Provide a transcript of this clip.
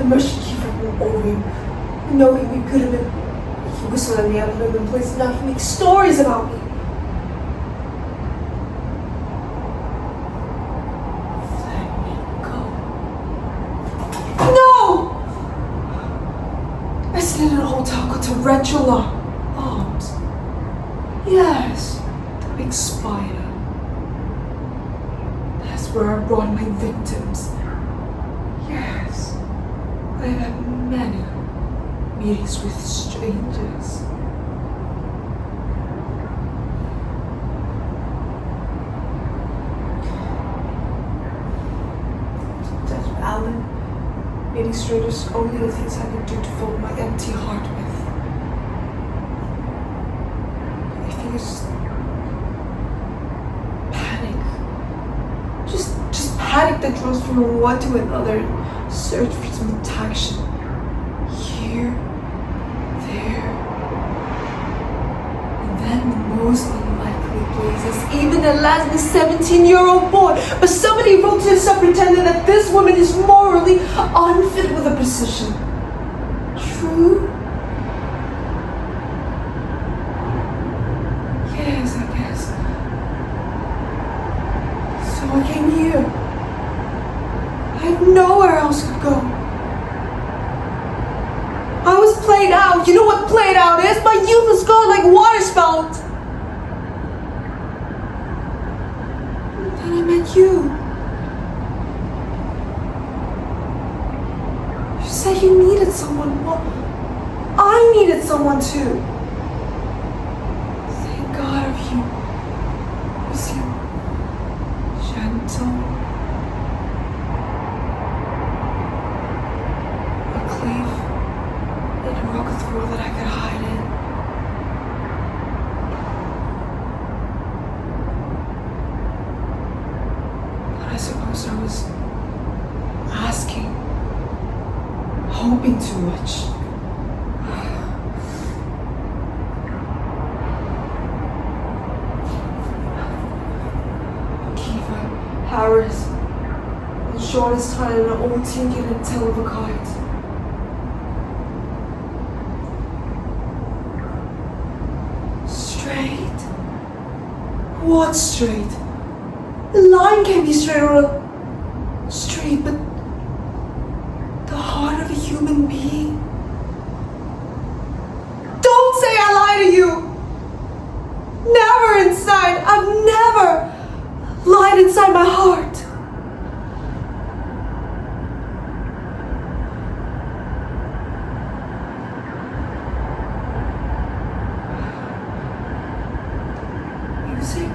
mercy Kiva won't over him. Knowing we could have been, he was on the other living place, now he makes stories about me. Let me go. No! I stayed in a hotel called Tarantula. Yes, the big spider. That's where I brought my victims. Yes, I've had many meetings with strangers. Judge Allen, meeting strangers are only the things I can do to fill my empty heart with. Just panic. Just panic that draws from one to another. Search for some attraction. Here, there. And then the most unlikely places. Even the last 17-year-old boy. But somebody wrote to us up pretending that this woman is morally unfit with a position. True? Yes, I guess. So I came here. I had nowhere else to go. I was played out. You know what played out is? My youth is gone like water spout. Then I met you. You said you needed someone. Well, I needed someone too. God of you was you, gentle, a cliff and a rock throw that I could hide in. But I suppose I was asking, hoping too much. Harris, the shortest time in an old team can tell of a kite. Straight? What straight? The line can be straight or straight, but the heart of a human being? Don't say I lie to you! Never inside, I've never lied inside my heart. Music.